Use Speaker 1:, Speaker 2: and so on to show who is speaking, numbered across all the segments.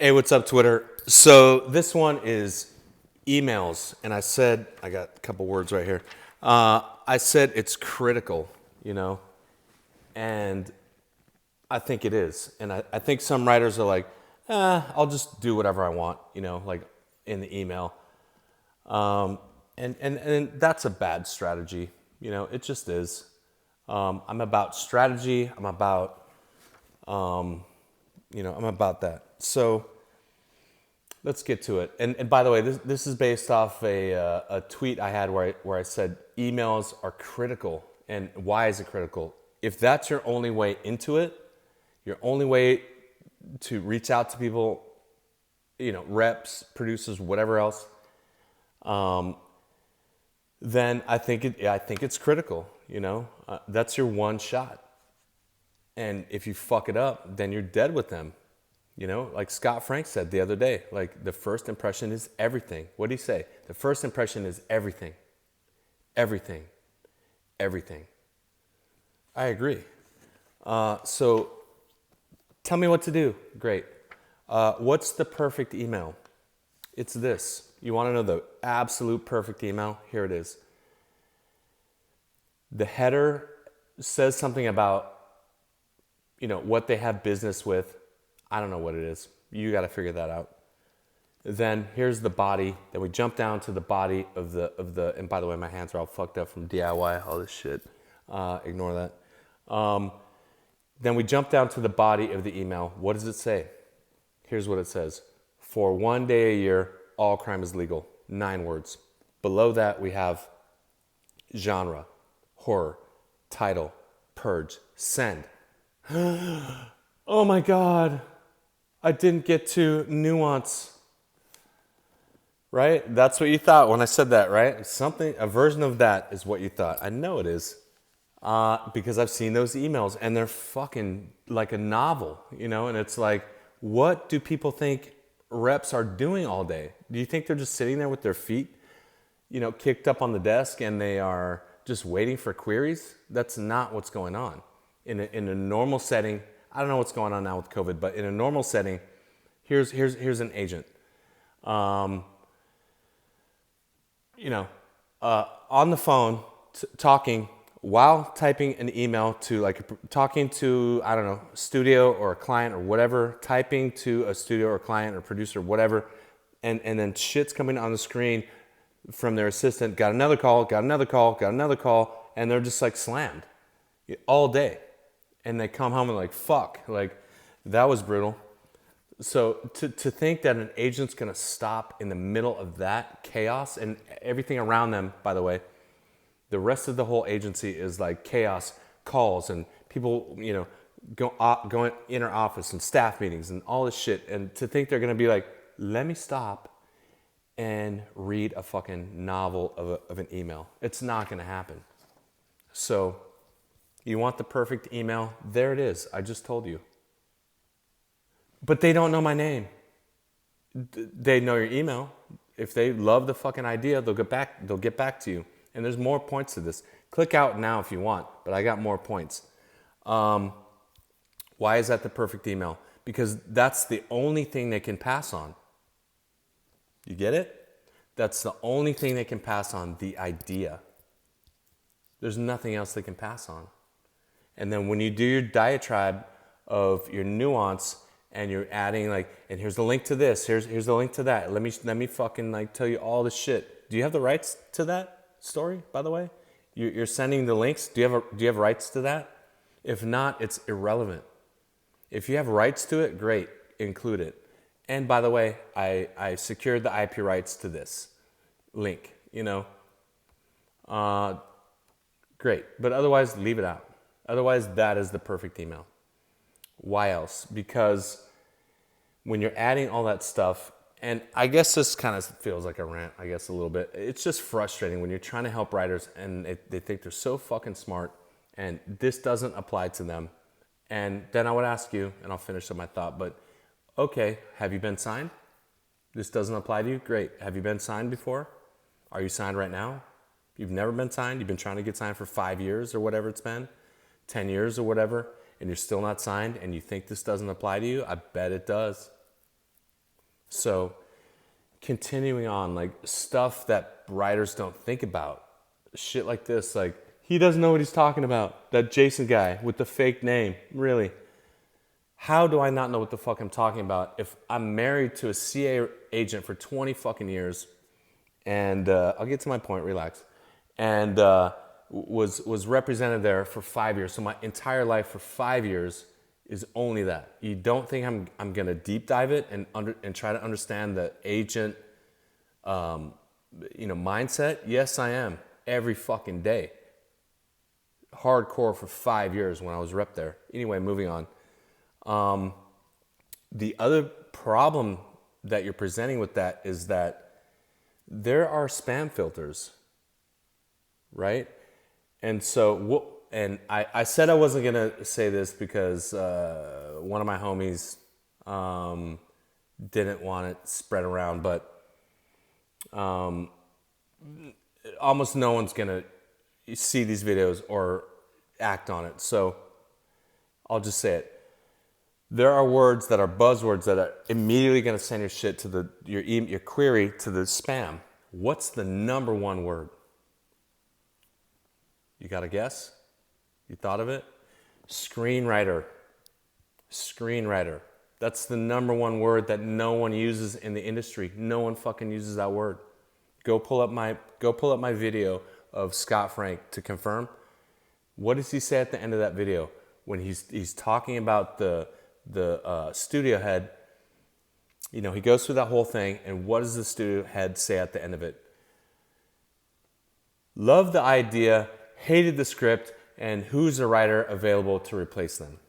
Speaker 1: Hey, what's up, Twitter? So this one is emails, and I got a couple words right here. I said it's critical, you know, and I think it is. And I think some writers are like, I'll just do whatever I want, like in the email. And that's a bad strategy, it just is. I'm about strategy. I'm about that. So let's get to it. And by the way, this is based off a tweet I had where I said emails are critical. And why is it critical? If that's your only way into it, your only way to reach out to people, reps, producers, whatever else, then I think it's critical. That's your one shot. And if you fuck it up, then you're dead with them. Like Scott Frank said the other day, like the first impression is everything. What did he say? The first impression is everything. Everything. Everything. I agree. So tell me what to do. Great. What's the perfect email? It's this. You want to know the absolute perfect email? Here it is. The header says something about, what they have business with. I don't know what it is. You got to figure that out. Then here's the body. Then we jump down to the body of the. And by the way, my hands are all fucked up from DIY, all this shit. Ignore that. Then we jump down to the body of the email. What does it say? Here's what it says. For 1 day a year, all crime is legal. 9 words. Below that, we have genre, horror, title, purge, send. Oh my God. I didn't get to nuance. Right? That's what you thought when I said that, right? A version of that is what you thought. I know it is. Because I've seen those emails and they're fucking like a novel, and it's like, what do people think reps are doing all day? Do you think they're just sitting there with their feet, kicked up on the desk and they are just waiting for queries? That's not what's going on. In a normal setting, I don't know what's going on now with COVID, but in a normal setting, here's an agent. On the phone, talking while typing an email to talking to, I don't know, studio or a client or whatever, typing to a studio or client or producer, whatever, and then shit's coming on the screen from their assistant, got another call, and they're just like slammed all day. And they come home and like, fuck, like that was brutal. So to think that an agent's gonna stop in the middle of that chaos and everything around them, by the way, the rest of the whole agency is like chaos, calls and people, going inner office and staff meetings and all this shit. And to think they're gonna be like, let me stop and read a fucking novel of an email. It's not gonna happen. So you want the perfect email? There it is. I just told you. But they don't know my name. They know your email. If they love the fucking idea, they'll get back to you. And there's more points to this. Click out now if you want, but I got more points. Why is that the perfect email? Because that's the only thing they can pass on. You get it? That's the only thing they can pass on, the idea. There's nothing else they can pass on. And then when you do your diatribe of your nuance and you're adding and here's the link to this, here's the link to that. Let me fucking tell you all this shit. Do you have the rights to that story, by the way? You're sending the links. Do you have rights to that? If not, it's irrelevant. If you have rights to it, great, include it. And by the way, I secured the IP rights to this link, great. But otherwise, leave it out. Otherwise, that is the perfect email. Why else? Because when you're adding all that stuff, and I guess this kind of feels like a rant, I guess a little bit. It's just frustrating when you're trying to help writers and they think they're so fucking smart and this doesn't apply to them. And then I would ask you, and I'll finish up my thought, but okay, have you been signed? This doesn't apply to you? Great. Have you been signed before? Are you signed right now? You've never been signed? You've been trying to get signed for 5 years or whatever it's been? 10 years or whatever, and you're still not signed and you think this doesn't apply to you? I bet it does. So continuing on, like stuff that writers don't think about, shit like this, like he doesn't know what he's talking about. That Jason guy with the fake name, really. How do I not know what the fuck I'm talking about if I'm married to a CA agent for 20 fucking years, and I'll get to my point, relax, and was represented there for 5 years. So my entire life for 5 years is only that. You don't think I'm gonna deep dive it and try to understand the agent mindset? Yes, I am, every fucking day. Hardcore for 5 years when I was rep there. Anyway, moving on. The other problem that you're presenting with that is that there are spam filters, right? And so, I said I wasn't gonna say this because one of my homies didn't want it spread around, but almost no one's gonna see these videos or act on it. So I'll just say it. There are words that are buzzwords that are immediately going to send your shit to your query to the spam. What's the number one word? You got a guess? You thought of it? Screenwriter. Screenwriter. That's the number one word that no one uses in the industry. No one fucking uses that word. Go pull up my video of Scott Frank to confirm. What does he say at the end of that video when he's talking about the studio head? You know, he goes through that whole thing, and what does the studio head say at the end of it? Loved the idea, hated the script, and who's the writer available to replace them?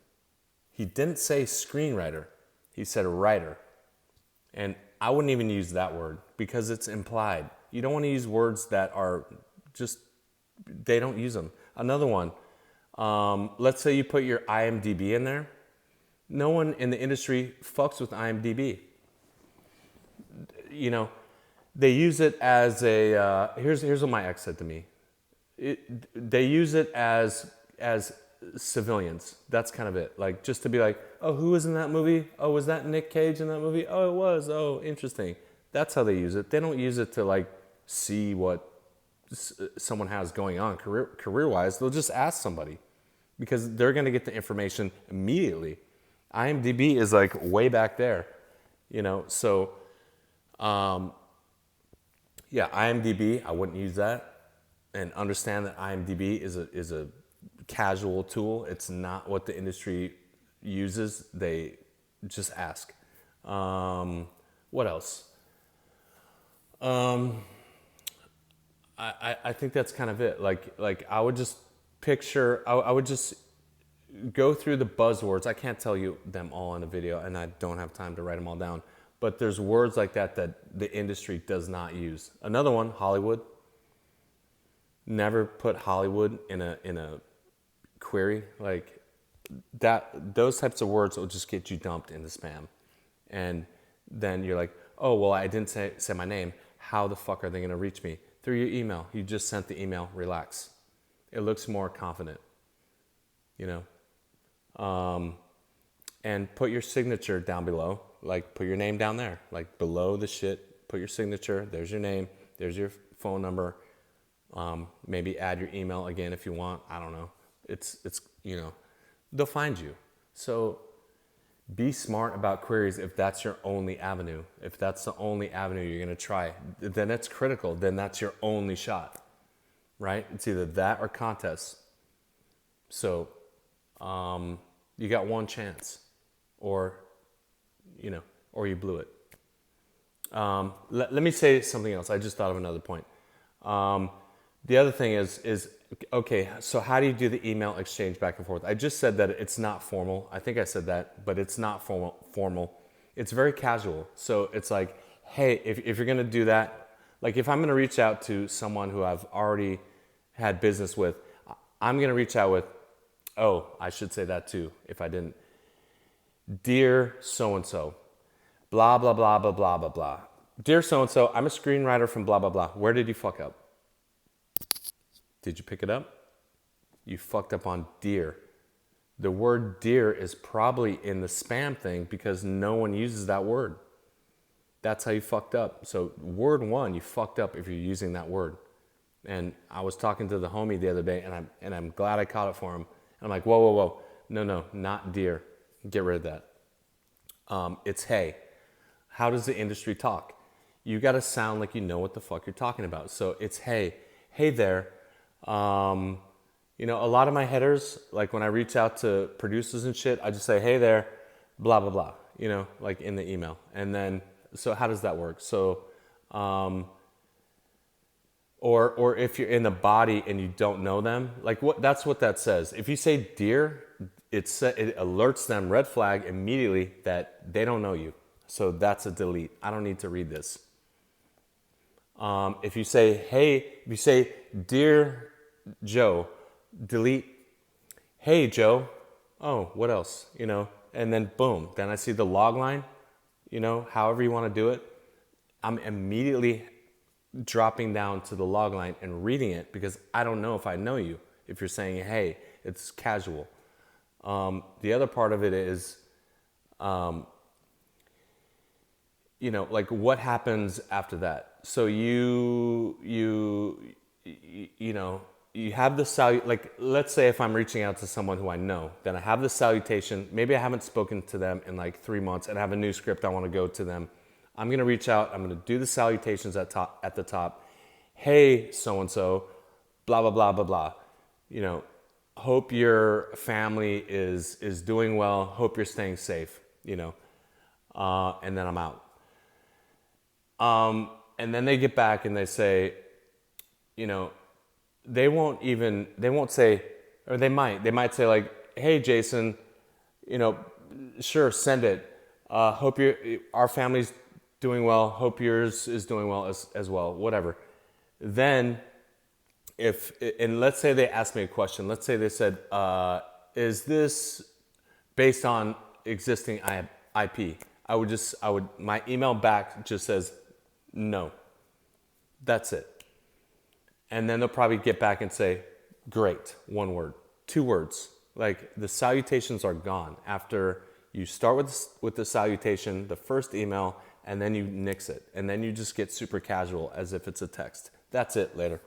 Speaker 1: He didn't say screenwriter. He said writer. And I wouldn't even use that word because it's implied. You don't want to use words that are just, they don't use them. Another one, let's say you put your IMDb in there. No one in the industry fucks with IMDb. You know, they use it as a, here's what my ex said to me. They use it as civilians. That's kind of it. Like, just to be like, oh, who was in that movie? Oh, was that Nick Cage in that movie? Oh, it was. Oh, interesting. That's how they use it. They don't use it to like see what someone has going on career-wise. They'll just ask somebody because they're going to get the information immediately. IMDb is like way back there, you know? So, yeah, IMDb, I wouldn't use that. And understand that IMDb is a casual tool. It's not what the industry uses. They just ask. What else? I think that's kind of it. Like I would just picture, I would just go through the buzzwords. I can't tell you them all in a video, and I don't have time to write them all down. But there's words like that the industry does not use. Another one, Hollywood. Never put Hollywood in a query like that. Those types of words will just get you dumped into spam, and then you're like, oh well, I didn't say my name. How the fuck are they gonna reach me? Through your email. You just sent the email. Relax. It looks more confident, you know. And put your signature down below. Like, put your name down there, like below the shit. Put your signature. There's your name. There's your phone number. Maybe add your email again if you want. I don't know. It's you know, they'll find you. So be smart about queries if that's your only avenue. If that's the only avenue you're gonna try, then it's critical. Then that's your only shot, right? It's either that or contests. So you got one chance, or you know, or you blew it. Let me say something else. I just thought of another point. The other thing is okay, so how do you do the email exchange back and forth? I just said that it's not formal. I think I said that, but it's not formal. It's very casual. So it's like, hey, if you're gonna do that, like if I'm gonna reach out to someone who I've already had business with, I'm gonna reach out with, oh, I should say that too, if I didn't. Dear so-and-so, blah, blah, blah, blah, blah, blah, blah. Dear so-and-so, I'm a screenwriter from blah, blah, blah. Where did you fuck up? Did you pick it up? You fucked up on dear. The word dear is probably in the spam thing because no one uses that word. That's how you fucked up. So word one, you fucked up if you're using that word. And I was talking to the homie the other day, and I'm glad I caught it for him. And I'm like, whoa, whoa, whoa, no, not dear. Get rid of that. It's hey. How does the industry talk? You got to sound like you know what the fuck you're talking about. So it's hey there. You know, a lot of my headers, like when I reach out to producers and shit, I just say hey there, blah blah blah. You know, like in the email. And then, so how does that work? So, or if you're in the body and you don't know them, like that's what that says. If you say dear, it alerts them, red flag immediately, that they don't know you. So that's a delete. I don't need to read this. If you say, hey, if you say, dear Joe, delete, hey, Joe. Oh, what else? You know, and then boom, then I see the log line, you know, however you want to do it. I'm immediately dropping down to the log line and reading it because I don't know if I know you. If you're saying, hey, it's casual. The other part of it is, you know, like what happens after that? So you know, you have the like, let's say if I'm reaching out to someone who I know, then I have the salutation. Maybe I haven't spoken to them in like 3 months and I have a new script I want to go to them. I'm going to reach out. I'm going to do the salutations at the top. Hey, so-and-so, blah, blah, blah, blah, blah. You know, hope your family is doing well. Hope you're staying safe, you know, and then I'm out. And then they get back and they say, you know, they won't say, or they might say like, hey, Jason, you know, sure, send it. Hope our family's doing well. Hope yours is doing well as well, whatever. Then and let's say they asked me a question. Let's say they said, is this based on existing IP? My email back just says, no. That's it. And then they'll probably get back and say, great, 1 word, 2 words. Like the salutations are gone after you start with the salutation, the first email, and then you nix it. And then you just get super casual as if it's a text. That's it, later.